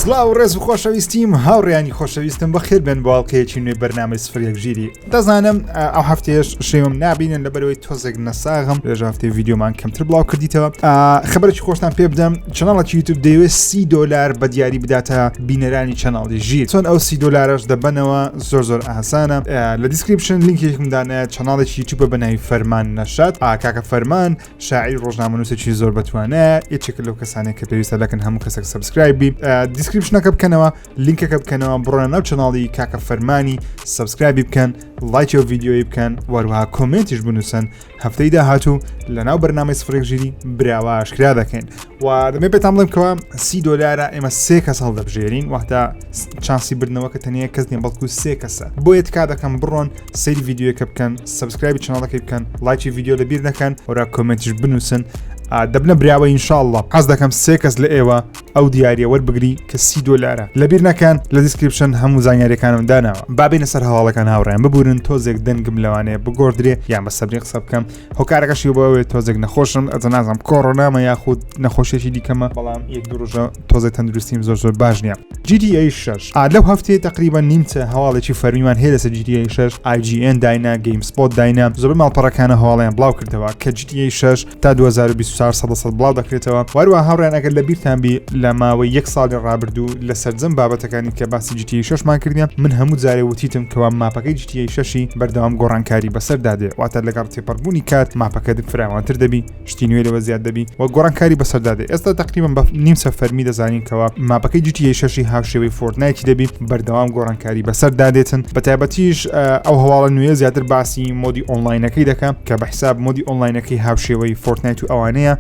سلااو ڕێز و خۆشەویستیم هاوڕێیانی خۆشەویستم بەخێر بێن بۆ ئەڵلقەیەکی نوێ بەرنامەی سفرێک ژیری دەزانم ئەو هەفتەیەش شێوم نابینن لەبەرەوەی تۆزێک نەساغم لەژ هەفتەی ڤیدیۆمان کەمتر بڵاو کردیتەوە خبرێکی خۆشتان پێ بدەم چەناڵێکی یوتیوب دەیەوێت $30 بە دیاری بداتە بینەرانی چەناڵی ژیر چۆن ئەو $30 دەبنەوە زۆر ئاسانە لە دیسکریپشن لینکێکم دانێت چەناڵێکی یوتیوب بە ناوی فەرمان نەشات کاکە فەرمان شاعیر ڕۆژنامەنووسێکی زۆر بەتوانە یەکێک لەو کەسانێک کە پێویستە لەکەن هەموو کەسێک سەبسکرایبی دیسکریپشنەکە بکەنەوە لینکەکە بکەنەوە بڕۆنە ناو چەناڵی کاکە فەرمانی سەبسکرایبی بکەن ڵایکی و ڤیدیۆی بکەن وەروەها کۆمێنتیش بنووسن هەفتەی داهاتوو لەناو بەرنامەی سفرێک ژیری براوە ئاشکرا دەکەین و دەمێ پێتان بڵێم کەوە $30 ئێمە 3 کەس هەڵدەبژێرین واتە چانسی بردنەوەکە تەنیا کەس نیە بەڵکو 3 کەسە بۆ یەتکا دەکەم بڕۆن سەیری ڤیدیۆکە بکەن سەبسکرایبی چەناڵەکەی بکەن لایکی ڤیدیۆ لەبیر دەکەن وەرا کۆمێنتیش بنووسن دەبنە براوە ئینشاءالله حەز دەکەم 3 کەس لە ئێوە ئەو دیاریە وەربگری کە $30 لەبیر نەکەن لە دیسکریپشن هەموو زانیاریەکانم داناوە بابینە سەر هەواڵەکان هاوڕێن ببورن تۆزێک دەنگم لەوانەیە بگۆڕدرێ یان بە سەبری قسە بکەم هۆکارەکەشی بەوەی تۆزێک نەخۆشم ئەزەنازم کۆڕۆنامە یاخود نەخۆشیێکی دیکەمە بەڵام یەک دو ڕۆژە تۆزێک تەندروستیم زۆر باش نییە GTA 6 لەو هەفتەیە تقریبا نیمچە هەواڵێکی فەرمیمان هەیە لەسەر GTA 6 IGN داینا GameSpot داینا زۆر ماڵپەڕەکانە هەواڵیان بڵاو کردەوە کە GTA 6 تا 2024 بڵاو دەکرێتەوە وەروە هاوڕێن ئەگەر لە بیرتانبی لە ماوەی 1 ساڵی ڕابردوو لە سەرجەم بابەتەکانی کە باسی GTA 6مان کردیان من هەموو جارێ وتیتم کەوا ماپەکەی GTA 6 بەردەوام گۆڕانکاری بەسەر دادێ واتە لەگەڵ تێپەڕبوونی کات ماپەکە فراوانتر دەبی شتی نوێ لەوە زیاد دەبی و گۆڕانکاری بەسەر دادێ ئێستا تقریبا بە نیمچە فەرمی دەزانین کەوا ماپەکەی GTA 6 هاوشێوەی فۆرتنایتی دەبی بەردەوام گۆڕانکاری بەسر دادێتن بە تایبەتیش ئەو هەواڵە نوێ زیاتر باسی مۆدی ئۆنلاینەکەی دەکەم کە بە حساب مۆدی ئۆنلاینەکەی هاوشێوەی فۆرتنایت و ئەوانەیە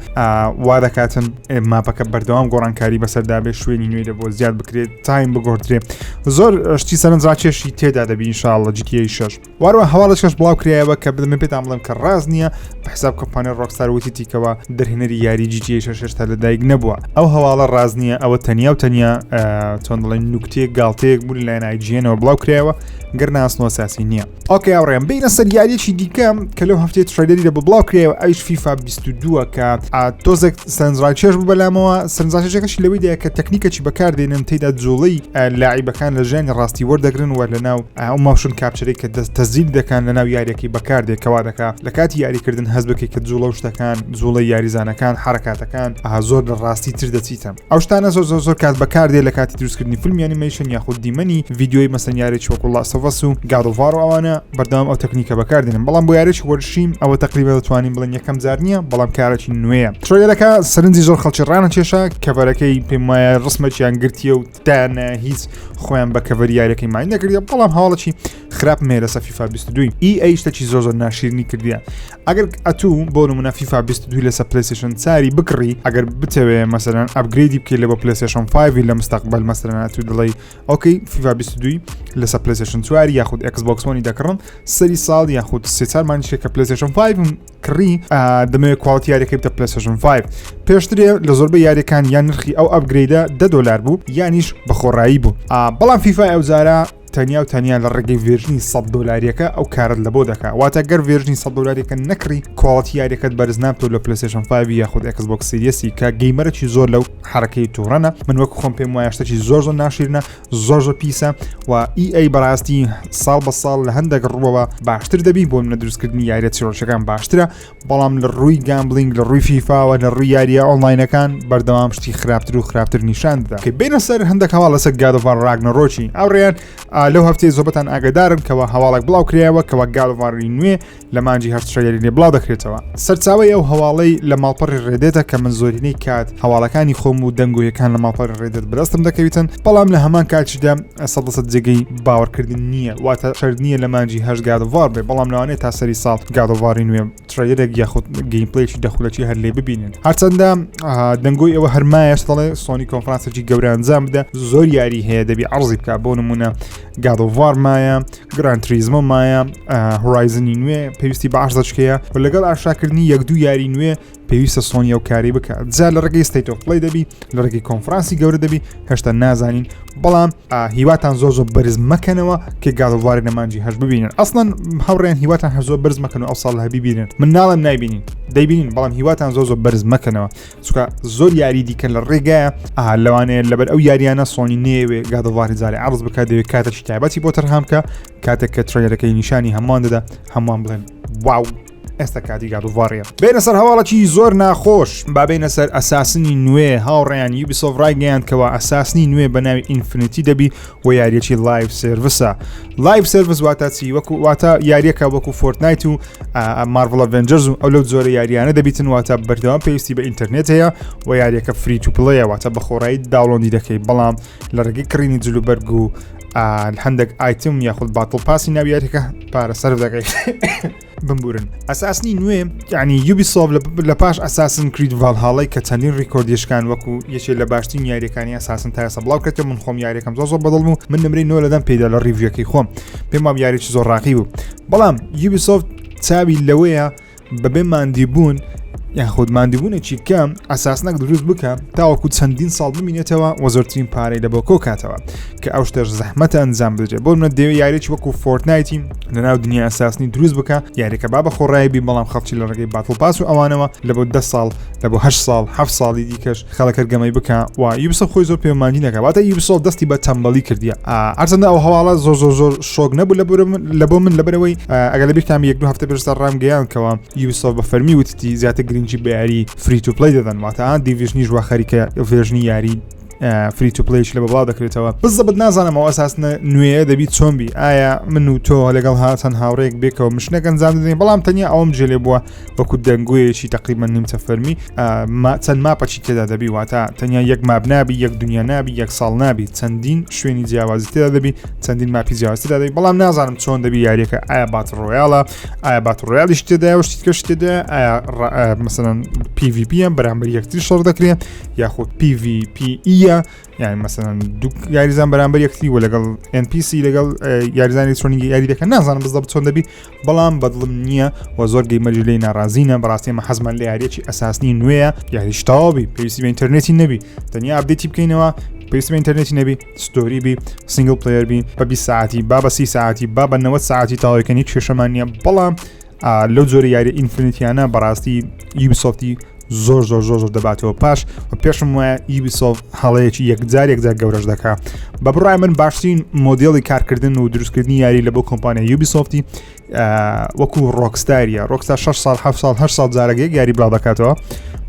وا دەکاتن ماپەکە بەردەوام گۆڕانکاری بەسەردابێ شوێنی نوێ بۆ زیاد بکرێت تایم بگۆڕدرێ زۆر شتی سەرنجڕاکێشی تێدا دەبی ئینشاءالله GTA 6 وەروە هەواڵەکەش بڵاو کرایەوە کە بدەمێ پێتان بڵێم کە ڕاز نییە بە حساب کۆمپانیای ڕۆکستار وتیتیکەوە دەرهێنەری یاری GTA 6 تا لەدایک نەبووە ئەو هەواڵە ڕاز نییە ئەوە تەنیا و تەنیا چۆن دەڵێن نوکتەیەک گاڵتەیەک بوو لەلایەن IGN-ەوە بڵاو کرایەوە گەر ناسنەوە ساسی نییە ئۆکێ هاوڕێم بینە سەر یاریەکی دیکەم کە لەو هەفتەیە ترێلەری لە بڵاو کرایەوە ئەویش FIFA22 کە تۆزێک سەرنجڕاکێش بوو بەلامەوە سەرنجڕاکێشەکەشی لەوەیدا کە تەکنیکەکی بەکاردێنن تێدا جوڵەی لاعیبەکان لە ژیانی ڕاستی وەردەگرن و لەناو ئەو ماوشن کاپچەرەی کە تەزیل دەکەن لەناو یاریەکەی بەکاردێک کەوا دەکا لە کاتی یاریکردن هەست بکەی کە جوڵە و شتەکان جوڵەی یاریزانەکان حرکاتەکان زۆر لە ڕاستی تر دەچیتم ئەو شتانە زۆر کات بەکاردێ لە کاتی دروستکردنی فیلم ئەنیمەیشن یاخود دیمەنی ڤیدیۆی مەسەن یارێکی وەکو لاسەڤەس و گادۆڤار و ئەوانە بەردەوام ئەو تەکنیکە بەکاردێنن بەڵام بۆ یارێکی وەرشیم ئەوە تقریبا دەتوانین بڵێن یەکەم جار نییە بەڵام کارێکی نوێیە ترێلەکە سەرنجی زۆر خەڵکی ڕانە کێشە کەڤەرەکەی پێم وایە ڕسمەکییان گرتیە و دانە هیچ خۆیان بە کەڤەری یاریەکەی مای نەکردیە بەڵام هەواڵەکی خراپ مێ لەسەر FIFA22 شتێکی زۆر ناشیرنی کردیە ئەگەر ئەتوو بۆ نمونە FIFA22 لەسەر پلەیستیشن چاری بکڕی ئەگەر بتەوێ مەسەلەن ئەپگرێدی بکەیت لە بۆ پلەیستیشن 5 لە مستەقبل مەسەلەن ئەتوو دڵی ئۆکەی FIFA22 لەسەر پلەیستیشن 4 یاخود Xbox One دەکڕن سەری ساڵ یاخود سێ چارمانیشێک کە پلەیستیشن 5 کڕی دەمەوێت کواڵیتی یاریەکەی بتە پلەیستیشن 5 پێشترێ لە زۆربەی یاریەکان یان نرخی ئەو ئەپگرێدە $10 بوو یانیش بەخۆڕایی بوو بەڵام فیفا ئەوزارە تەنیا و تەنیا لە ڕێگەی ڤێژنی $100 ئەو کارت لە بۆ دەکا واتە گەر ڤێژنی $100 نەکڕی کواڵیتی یاریەکەت بەرز نابتۆ لە پلەیستیشن 5 یاخود Xbox Series کە گەیمەرێکی زۆر لەو حرەکەی تووڕەنە من وەکو خۆم پێم وایە شتێکی زۆر ناشیرنە زۆر پیسە و EA بەڕاستی ساڵ بە ساڵ لە هەندێک ڕووەوە باشتر دەبی بۆ منە دروستکردنی یاریە چیرۆشەکان باشترە بەڵام لە ڕووی گامبلینگ لە ڕووی فیفاوە لە ڕووی یاریە ئۆنلاینەکان بەردەوام شتی خراپتر و خراپتر نیشان دەدا کە بینە سەر هەندێک هەواڵ لەسەر گادۆڤار ڕاگنەرۆکی ئەوڕێیان لەو هەفتەی زۆربەتان ئاگادارن کەەوە هەواڵێک بڵاو کرایەوە کەەوە گادۆڤاری نوێ لە مانجی هەر ترێلەری لێ بڵاو دەکرێتەوە سەرچاوی ئەو هەواڵەی لە ماڵپەڕی ڕێدێتە کە من زۆرینەی کات هەواڵەکانی خۆم و دەنگۆیەکان لە ماڵپەڕی ڕێدێت بەدەستم دەکەویتن بەڵام لە هەمان کاتیدا 100% جێگەی باوەڕکردن نییە واتە شەرت نییە لە مانجی هەش گادۆڤار بێ بەڵام لەوانەیە تا سەری ساڵ گادۆڤاری نوێ ترێلێک یاخود گەیمپلەیەکی دەخولەکی هەر لێ ببینن هەرچەندە دەنگۆی ئەوە هەرمایەش دەڵێ سۆنی کۆنفرانسێکی گەورە ئەنجام بدە زۆر یاری هەیە دەبی عەرزی بکات بۆ نمونە گادۆڤار مایە گران تریزمە مایە هۆرایزنی نوێ پێویستی بە ئاشدەچکەیە و لەگەڵ ئاشاکردنی یەک دوو یاری نوێ پێویستە سۆنیە و کاری بکات جا لە ڕێگەی ستیت ئۆف پڵەی دەبی لە ڕێگەی کۆنفرانسی گەورە دەبی هێشتا نازانین بەڵام هیواتان زۆر بەرز مەکەنەوە کە گادۆڤاری نەمانجی هەش ببینن ئەسڵەن هەوڕێن هیواتان هەر زۆر بەرز مەکەن و ئەو ساڵ هەبی بینن من ناڵم نایبینین دەیبینین بەڵام هیواتان زۆر بەرز مەکەنەوە چونکە زۆر یاری دیکە لە ڕێگایە لەوانەیە لەبەر ئەو یاریانە سۆنی نێوێ گادەواری زارێ عرض بکات دەوێت کاتێکی تایبەتی بۆ تەرهامکە کاتێک کە ترێلەکەی نیشانی هەمان دەدا هەمان بڵێن واو ئێستا کاتی گادوڤاڕیە بینە سەر هەواڵەکی زۆر ناخۆش با بینە سەر ئەساسنی نوێ هاوڕێیان یوبیسۆفت ڕایگەیاندکەوە ئەساسنی نوێ بە ناوی ئینفینیتی دەبی و یاریەکی لایڤ سێڤسە لایڤ سێڤس واتە چی واتە یاریەکە وەکو فۆرتنایت و مارڤڵ ئەڤێنجەرز و ئەو لەو جۆرە یاریانە دەبیتن واتە بەردەوام پێویستی بە ئینتەرنێت هەیە و یاریەکە فری تو پڵەیە واتە بە خۆڕایی داوڵۆندی دەکەی بەڵام لە ڕێگەی کڕینی جلوبەرگ و هەندێک ئایتم یاخود باتڵ پاسی ناویارەکە پارە سەرف دەکەیت بمبورن ئەساسنی نوێ یعنی یوبیسۆفت لە پاش ئەساسن کریت ڤالهاڵای کە چەندین ڕیکۆردیشکان وەکو یەکێک لە باشترین یاریەکانی ئەساسن تا ئێستا بڵاو کردکە من خۆم یاریەکەم زۆر بەدڵ بوو من نمرەی 9 لەدەم پێدا لە ڕیڤیوەکەی خۆم پێم وام یاریی زۆر ڕاقی بوو بەڵام یوبیسۆفت چاوی لەوەیە بەبێ ماندیبوون یاخود ماندیبوونێکی کەم ئەساسنەک دروست بکە تاوەکو چەندین ساڵ بمینێتەوە و زۆرترین پارەی لە بۆ کۆکاتەوە کە ئەو شتەش زەحمەتە ئەنجام بدرێت بۆ منە دەوێت یاریێکی وەکو فۆرتنایتی لەناو دنیا ئەساسنی دروست بکە یاریەکە با بە خۆڕایی بی بەڵام خەڵکی لە ڕێگەی باتڵ پاس و ئەوانەوە لە بۆ 10 ساڵ لە بۆ 8 ساڵ 7 ساڵی دیکەش خەڵک گەمەی بکە و یوبیسۆفت خۆی زۆر پەیوەندی نەکات واتە یوبیسۆفت دەستی بە تەمبەڵی کردیە ئەرچەندە ئەو هەواڵە زۆر شۆک نەبوو لە بۆ من لەبەرەوەی ئەگەر لەبیرتان 1-2 هەفتە پێشتر ڕامگەیاندکەوە یوبیسۆفت بە فەرمی وتی زیاتر گرنگی بە یاری فری تو پلی دەدەن واتە دیڤژنی ژوا خەریکە ڤێژنی یاری فری تو پلیش لە بەڵاو دەکرێتەوە بزەبت نازانم ئەو ئەساسنە نوێیە دەبیت چۆنبی ئایا من و تۆ لەگەڵ هاتەن هاوڕێک بێکەوە مشنەکە ئەنجام دەدەین بەڵام تەنیا ئەوم جێلێ بووە وەکو دەنگوەیەکی تقریبا نیمچە فەرمی چەند ماپەچی تێدا دەبی واتە تەنیا یەک ماب نابی یەک دنیا نابی یەک ساڵ نابی چەندین شوێنی جیاوازی تێدا دەبی چەندین ماپی جیاوازی تێدا دەبی بەڵام نازانم چۆن دەبی یاریەکە ئایا باتڵ ڕۆیاڵە ئایا باتڵ ڕۆیاڵیش تێدایە و شتیکەش تێدایە ئایا مەسەڵەن PVP بەرامبەر یەکتری شەڕ دەکرێت یاخود PVPە یعنی مەسەڵەن دوو یاریزان بەرامبەر یەکتی و لەگەڵ NPC لەگەڵ یاریزانی ئێلکترۆنیکی یاری دەکەن نازانم بزەبت چۆن دەبی بەڵام بەدڵم نییە و زۆر گەیمەری لێی ناڕازینە بەڕاستی ئەمە حەزمان لە یاریەکی ئەساسنی نوێیە یاریش تەواوی پێویستی بە ئینتەرنێتی نەبی تەنیا ئاپدێتی بکەینەوە پێویستی بە ئینتەرنێتی نەبی ستۆری بی سینگل پلەیەر بی بە 20 ساعتی با بە 30 ساعتی با بە 90 ساعتی تاوایکەنی کێشەمان نییە بەڵام لەو جۆرە یاری ئینفینیتیانە بەڕاستی یوبیسۆفتی زۆر دەباتەوە پاش و پێشم وایە یوبیسۆفت هەڵەیەکی یەکجار گەورەش دەکات بە بڕای من باشترین مۆدێڵی کارکردن و دروستکردنی یاری لە بۆ کۆمپانیای یوبیسۆفتی وەکو ڕۆکستاریە ڕۆکستار 6 ساڵ 7 ساڵ 8 ساڵ جارەگەیەک یاری بڵاو دەکاتەوە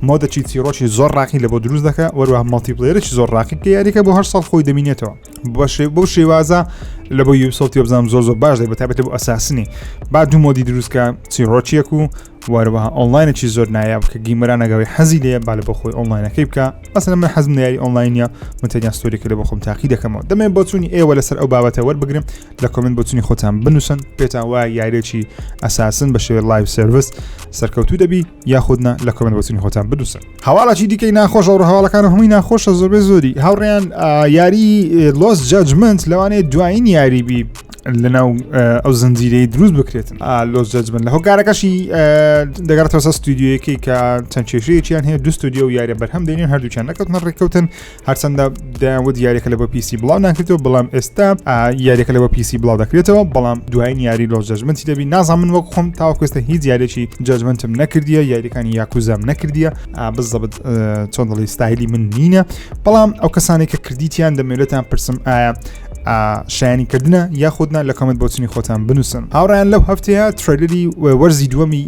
مۆدەکی چیرۆکی زۆر ڕاقی لە بۆ دروست دەکات وەروە مەڵتیپلەیەرێکی زۆر ڕاقی کە یاریەکە بۆ 8 ساڵ خۆی دەمینێتەوە بەو شێوازە لە بۆ یوبیسۆفتی بزانم زۆر باش دەبێت بەتایبەتی بۆ ئەساسنی با دوو مۆدی دروستکە چیرۆکیەک و وەروەها ئۆنلاینێکی زۆر نایاب کە گیمەرانەگەوەی حەزی لێ با لە بۆ خۆی ئۆنلاینەکەی بکە مەسەڵەن من حەزم لە یاری ئۆنلاینە من تەنیا ستۆریکە لە بۆ خۆم تاقی دەکەمەوە دەمێن بۆ چوونی ئێوە لەسەر ئەو بابەتە وەربگرم لە کۆمنت بۆ چوونی خۆتان بنووسن پێتان وایە یاریێکی ئەساسن بە شێوەی لایڤ سێڤس سەرکەوتوو دەبی یاخودنا لە کۆمنت بۆ چوونی خۆتان بنووسن هەواڵەکی دیکەی ناخۆش ئەو هەواڵەکان هەمووی ناخۆشە زۆربەی زۆری هاوڕێیان یاری لۆس جاجمنت لەوانەیە دوایین یاری بی لەناو ئەو زنجیرەی دروست بکرێتن لۆس جاجمنت لە هۆکارەکەشی دەگەڕێتەوە سەر ستودیۆیەکەی کە چەند کێشەیەکیان هەیە دوو ستودیۆ و یاریە بەرهەم دێنین هەردووچیان نەکەوتنە ڕێککەوتن هەرچەندە داوت یاریەکە لە بۆ PC بڵاو ناکرێتەوە بەڵام ئێستا یاریەکە لە بۆ PC بڵاو دەکرێتەوە بەڵام دوایین یاری لۆس جاجمنتی دەبی نازانم من وەکو خۆم تاوەکو ئێستا هیچ یاریێکی جاجمنتم نەکردیە یاریەکانی یاکوزام نەکردیە بزەبت چۆن دەڵی ستایلی من نینە بەڵام ئەو کەسانی کە کردیتیان دەمێتان پرسم ئایا شایانیکردنە یاخودنا لە کۆمنت بۆ چوونی خۆتان بنووسن هاوڕیان لەو هەفتەیە ترێلەری وەرزی دووەمی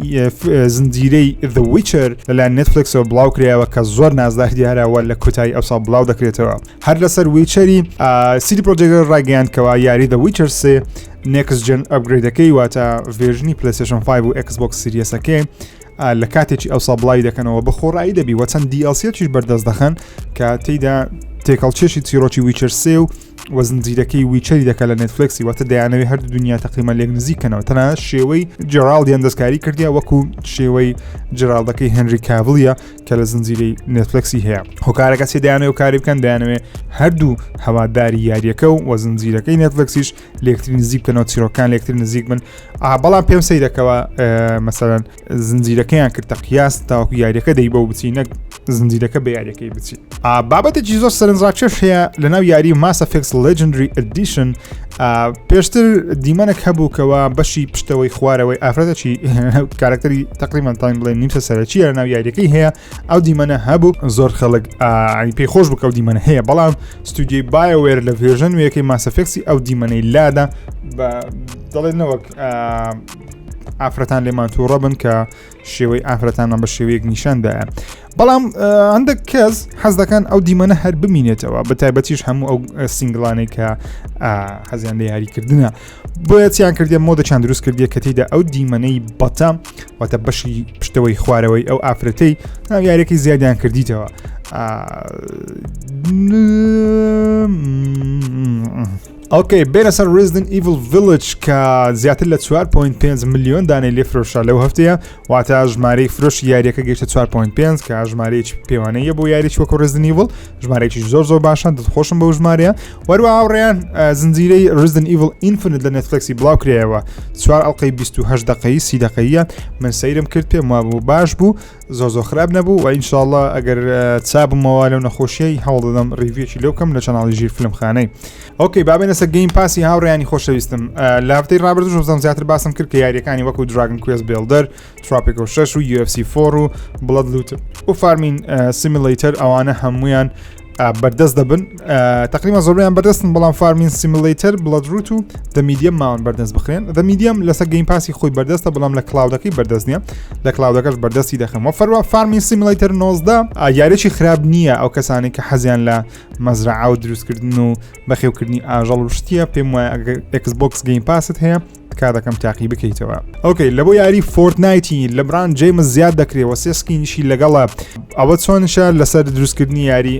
زنجیرەی The Witcher لەلایەن نێتفلیکسەوە بڵاو کرایەوە کە زۆر نازدار دیارەوە لە کۆتایی ئەو ساڵ بڵاو دەکرێتەوە هەر لەسەر ویچەری CD پرۆجێکت ڕاگەیاندکەوە یاری The Witcher 3 Next Gen ئەپگرێدەکەی واتە ڤێژنی PlayStation 5 و Xbox Series ئەکەی لە کاتێکی ئەو ساڵ بڵاوی دەکەنەوە بە خۆڕایی دەبی وە چەند DLCیش بەردەست دەخەن کە تێیدا تێکەڵچێشی چیرۆکی ویچەر 3 و زنجیرەکەی ویچەری دەکە لە نێتفلیکسی واتە دەیانەوێ هەردوو دنیا تقریبا لێک نزیکەنەوە تەنانەت شێوەی جێرالدیان دەستکاری کردیا وەکو شێوەی جێرالدەکەی هێنری کاڤڵیە کە لە زنجیرەی نێتفلیکسی هەیە هۆکارەکە سێ دەیانەوێ و کاری بکەن دەیانەوێ هەردوو هەواداری یاریەکە و زنجیرەکەی نێتفلیکسیش لێکتری نزیک بکەنەوە چیرۆکان لێکتر نزیک بن بەڵام پێم سەی دەکەوە مەسەرەن زنجیرەکەیان کرد تەقیاس تاوەکو یاریەکە دەی بە بچی نەک زنجیرەکە بە یاریەکەی بچی. بابەتێکی زۆر سەرنجڕاکێش هەیە لەناو یاری ماس ئەفێکس لێجندری ئەدیشن. پێشتر دیمەنێک هەبووکەوە بەشی پشتەوەی خوارەوەی ئافرەتەکی کارکتەری تقریبان تایم بڵێن نیمسە سەرەکیە لەناو یاریەکەی هەیە. ئەو دیمەنە هەبوو زۆر خەڵک پێی خۆش بکە و دیمەنە هەیە، بەڵام ستودیۆی بایۆوێر لە ڤێژن وەکەی ماس ئەفێکسی ئەو دیمەنەی لادا بە دەڵێن نەوەک ئافرەتان لێمان تووڕە بن کە شێوەی ئافرەتانان بە شێوەیەک نیشاندایە. بەڵام هەندێک کەس حەز دەکەن ئەو دیمەنە هەر بمینێتەوە، بە تایبەتیش هەموو ئەو سینگڵانەی کە حەزیان لە یاریکردنە بۆیە چیان کردیە مۆدەچیان دروست کردیە کە تێیدا ئەو دیمەنەی بەتەم واتە بەشی پشتەوەی خوارەوەی ئەو ئافرەتەی یاریەکەی زیادیان کردیتەوە. ئۆکەی بێنە سەر Resident Evil Village کە زیاتر لە 4.5 ملیۆن دانەی لێ فرۆشە لەو هەفتەیە، واتە ژمارەی فرۆشی یاریەکە گەیشتە 4.5 کە ژمارەیەکی پێوانەیە بۆ یاریی وەکو Resident Evil، ژمارەیەکی زۆر باشە، دڵخۆشم بەو ژمارەیە. وەروە هاوڕێیان زنجیرەی Resident Evil Infinite لە نێتفلیکسی بڵاوکرایەوە 4 ئەڵقەی 28 دقەیە 30 دقەیە من سەیرم کرد پێم وابوو باش بوو زۆر خراپ نەبوو و ئینشاءالله ئەگەر چابمەوە لەو نەخۆشیەی هەوڵ دەدەم ڕیڤیوێکی لێو بکەم لە چەناڵی ژیر فیلمخانەی. ئۆکەی بابێنە سەر گەیم پاسی هاوڕێیانی خۆشەویستم. لە هەفتەی ڕابردوو زیاتر باسم کرد کە یاریەکانی وەکو دراگن کوێست بێڵدەر، تراپیکۆ 6 و UFC 4 و بڵەد لوت و فارمین سیمیلیتەر ئەوانە هەمویان بەردەست دەبن. تقریبا زۆربیان بەردەستن، بەڵام فارمین سیمیلیتەر بڵەد ڕوت و دە میدیەم ماوەن بەردەست بخرێن. دە میدیەم لەسەر گەیم پاسی خۆی بەردەستە، بەڵام لە کلااودەکەی بەردەست نییە، لە کلااودەکەش بەردەستی دەخەم. و فەروا فارمین سیمیلیتەر 19 یاریی خراپ نییە. ئەو کەسانی کە حەزیان لە مەزرعە و دروستکردن و بەخێوکردنی ئاژەڵ و شتیە پێم وایە ئەگەر ئەکسبۆکس گەیم پاست هەیە کا دەکەم تاقی بکەیتەوە. ئۆکەی لە بۆ یاری فۆرتنایتی لەبران جێمە زیاد دەکرێەوە سێسکینیشی لەگەڵە. ئەوە چۆنشە لەسەر دروستکردنی یاری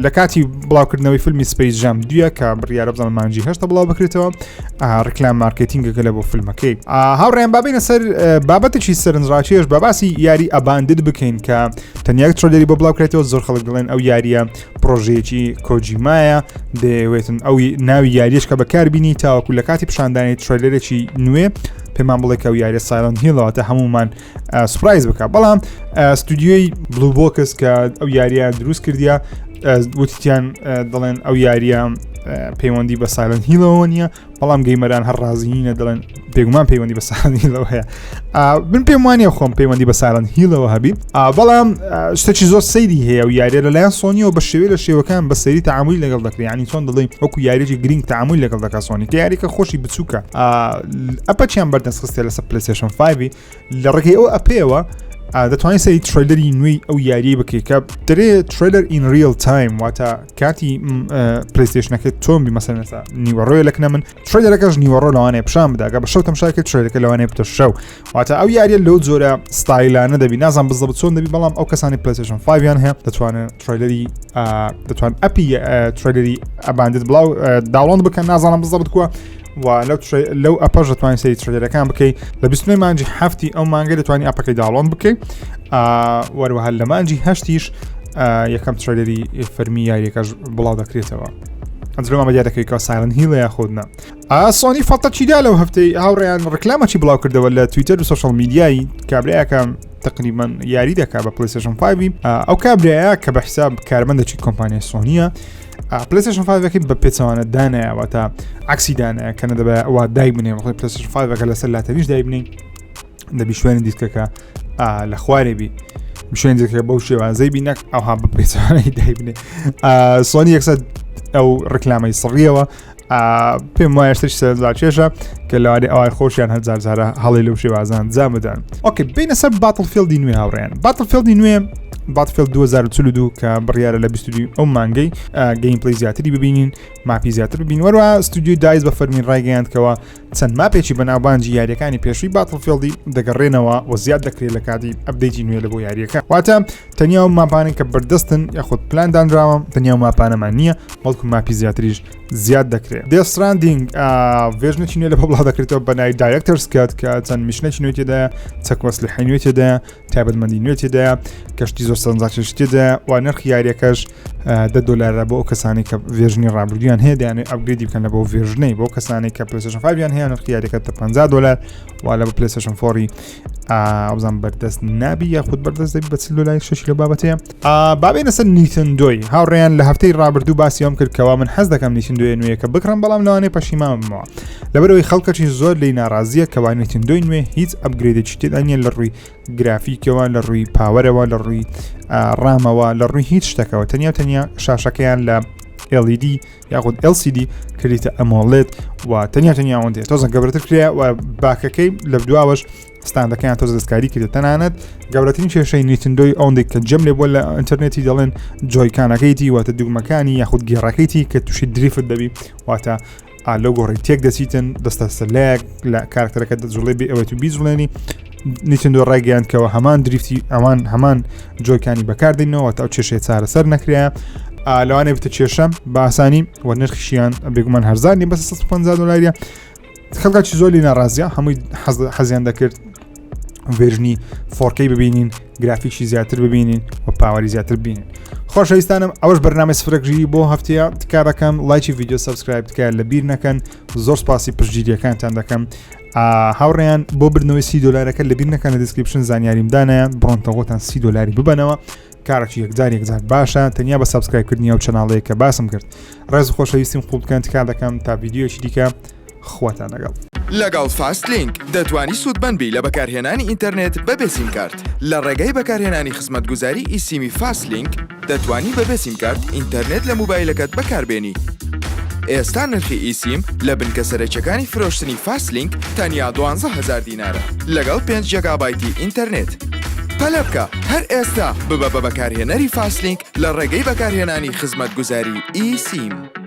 لە کاتی بڵاوکردنەوەی فیلمی سپەیس جام 2 کە بڕیارە بزانم مانجی 8 بڵاو بکرێتەوە ڕکلام مارکتینگەکە لە بۆ فیلمەکەی. هاوڕێیان بابینە سەر بابەتێکی سەرنجڕاکێش بە باسی یاری ئەباندد بکەین کە تەنیا ترۆلەری بۆ بڵاوکرێتەوە. زۆر خەڵک دەڵێن ئەو یاریە پرۆژەیەکی کۆجیمایە، دەیەوێتن ئەو ناوی یاریش کە بەکاربینی تاوەکو لە کاتی پیشاندانی ترۆلەرێکی نوێ پێمان بڵێ کە ئەو یاریە سایلەنت هیلەوە تا هەمومان سوپرایز بکە. بەڵام ستودیۆی بلو بۆکس کە ئەو یاریە دروست کردیە وتیان دەڵێن ئەو یاریە پەیوەندی بە سایلەنت هیلەوە نییە، بەڵام گەیمەران هەر ڕازیینە دەڵێن پێگومان پەیوەندی بە سایلەنت هیلەوە هەیە. من پێم وانە خۆم پەیوەندی بە سایلەنت هیلەوە هەبی، بەڵام شتێکی زۆر سەیری هەیە و یاریە لەلایەن سۆنیەوە بە شێوەیە لە شێوەکان بە سەیری تەعاملی لەگەڵ دەکرێت. یعنی چۆن دەڵێن وەکو یاریێکی گرنگ تەعاملی لەگەڵ دەکات سۆنی کە یاریکە خۆشی بچووکە. ئەپەچیان بەردەست خستێ لەسەر پلەیستێشن 5 لە ڕێگەی ئەو ئەپەیەوە دەتوانین سەری ترێلەری نوێی ئەو یاریە بکەیت کە دەرێت ترێلەر ئین ریل تایم، واتە کاتی پلەیستێشنەکە تۆمبی مەسەلەن ئێستا نیوەڕۆیە لەک نەمن ترێلەرەکەش نیوەڕۆ لەوانەیە پیشان بداگە بە شەو تەماشاکە ترێلەکە لەوانەیە بتە شەو، واتە ئەو یاریە لەو جۆرە ستایلانە دەبی. نازان بزەبت چۆن دەبی، بەڵام ئەو کەسانی پلەیستێشن 5یان هەیە دەتوانن ترێلەری دەتوان ئەپی ترێلەری ئەباندد بڵاو داوڵۆند بکەن. نازانم بزەبت کووە و لەو ئەپەش دەتوانین سەری ترێلەرەکان بکەیت. لە 29 مانجی هەفتی ئەو مانگە دەتوانین ئەپەکەی داوڵۆند بکەیت. وەروەها لە مانجی هەشتیش یەکەم ترێلەری فەرمی یاریەکەش بڵاو دەکرێتەوە. ئەنجلۆمە دیار دەکەیت کە سایلەنت هیلە یاخودنا. سۆنی فەڵتەچیدا لەو هەفتەی هاوڕێیان ڕکلامەکی بڵاو کردەوە لە تویتەر و سۆشەڵ میدیایی کابرایەکە تقریبا یاری دەکات بە پلەیستێشن 5 ئەو کابرایە کە بە حساب کارمەندێکی کۆمپانیای سۆنیە. پلەیستێشن 5ەکەی بە پێچەوانە دانایەوە تا عکسی دانایە کە نەدەبێت ئەوە دای بنێ بەڵێ پلەیستێشن 5ەکە لەسەر لاتەویش دای بنین دەبی شوێنی دیسکەکە لە خوارێبی شوێن دیسکەکە بەو شێوازەی بی نەک ئەوها بە پێچەوانەی دای بنێ. سۆنی یەکسەر ئەو ڕکلامەی سڕیەوە پێم وایە شتێکی سەرنجڕاکێشە کە لەوانێ ئەوای خۆشیان هەزار جارە هەڵی لەو شێوازان جام بدەن. ئۆکەی بینە سەر باتڵفیلدی نوێ هاوڕێیان. باتڵفیلدی نوێ باتڵفیلد 2042 کە بڕیارە لە 22 ئەو مانگەی گەیم پلی زیاتری ببینین، ماپی زیاتر ببین. وەروە ستودیۆی دایز بە فەرمی ڕایگەیاندکەوە چەند ماپێکی بەناوبانجی یاریەکانی پێشووی باتڵفیلدی دەگەڕێنەوە و زیاد دەکرێت لە کاتی ئەپدەیتی نوێ لە بۆ یاریەکە. واتە تەنیا و ماپانێک کە بەردەستن یاخود پلان دانراوە تەنیا و ماپانەمان نییە، بەڵکو ماپی زیاتریش زیاد دەکرێت. دێستراندینگ ڤێژنێکی نوێ لە بڵاو دەکرێتەوە بە ناوی دایرەکتەرز کات کە چەند میشنێکی نوێ تێدایە، چەک وەسلحەی نوێ تێدایە، تایبەتمەندی نوێ تێدایە، کەشتی زۆر شتێدا و نرخی یاریەکەش $10 بۆ ئەو کەسانی کە ڤێژنی ڕابردویان هەیە دەیانێت ئەپگریدی بکەن لە بۆ ڤێژنەی بۆ کەسانی کە پلەیستێشن 5یان هەیە نرخی یاریەکە $50 وا لە بە پلەیستێشن 4 ئەوزان بەردەست نابی یاخود بەردەست دەبی بە $6 لە بابەتەیە. بابێنە سەر نیتندۆی هاوڕێیان لە هەفتەی ڕابردوو باسی ئەوم کرد کەوا من حەز دەکەم نیتندۆی نوێیەکە بکڕم بەڵام لەوانەیە پەشیمانم بمەوە لەبەرەوەی خەڵکەکی زۆر لی ناڕازیە کەوا نیتندۆی نوێ هیچ ئەپگریدێکی تێدا نیە لە ڕووی گرافیکەوە لە ڕووی پاوەرەوە لە ڕووی ڕامەوە لە ڕووی هیچ شتێکەوە تەنیا شاشەکەیان لە LED یاخود LCD کردیتە ئەمۆڵێت و تەنیا ئەوەندێ تۆزە گەورەتر کرێ و باکەکەی لە دواوەش ستاندەکەیان تۆز دەستکاری کرێت تەنانەت گەورەترین کێشەی نیتندۆی ئەوەندێک کە جەم لێ بۆ لە ئینتەرنێتی دەڵێن جۆیکانەکەیتی واتە دوگمەکانی یاخود گێڕەکەیتی کە تووشی دریفت دەبی واتە لەو گۆڕی تێک دەچیتن دەستە سەلایەک لە کارکتەرەکە دەجوڵێ بێ ئەوەی تو بیجوڵێنی نیتندۆ ڕایگەیاندکەوە هەمان دریفتی ئەوان هەمان جۆیکانی بەکاردێنەوە تا ئەو کێشەیە چارەسەر نەکرێ لەوانێ بتە کێشەم بە ئاسانی و نرخیشیان بێگومان $1,000 بە $150 خەڵکاکی زۆری ناڕازیە هەمووی حەزیان دەکرد ڤێژنی 4K ببینین گرافیکشی زیاتر ببینین و پاوەری زیاتر ببینین. خۆشەویستانم ئەوەش بەرنامەی سفرەگژیری بۆ هەفتەیە تکا دەکەم لایکی ڤیدیۆ سەبسکرایب تکایە لە بیر نەکەن زۆر سپاسی پشتگیریەکانتان دەکەم هاوڕێیان بۆ بردنەوەی $30 لە بیر نەکەن لە دیسکریپشن زانیاریمدانایە بڕۆنتەغۆتان $30 ببەنەوە کارێکی یەکجار باشە تەنیا بە سەبسکرایبکردنی ئەو چەناڵەیە کە باسم کرد ڕێز خۆشەویستیم خوب بکەن تکا دەکەم تا ڤیدیۆشی دیکە خواتان لەگەڵ لەگەڵ فاست لینک دەتوانی سوودبەنبی لە بەکارهێنانی ئینتەرنێت بەبێ سیمکارت لە ڕێگەی بەکارهێنانی خزمەتگوزاری ئیسیمی فاست لینک دەتوانی بەبێ سیمکارت ئینتەرنێت لە موبایلەکەت بەکاربێنی. ئێستا نرخی ئیسیم لە بنکە سەرەکیەکانی فرۆشتنی فاست لینک تەنیا $12,000 لەگەڵ 5 جیگابایتی ئینتەرنێت. پەلە بکە هەر ئێستا ببە بە بەکارهێنەری فاست لینک لە ڕێگەی بەکارهێنانی خزمەتگوزاری ئیسیم.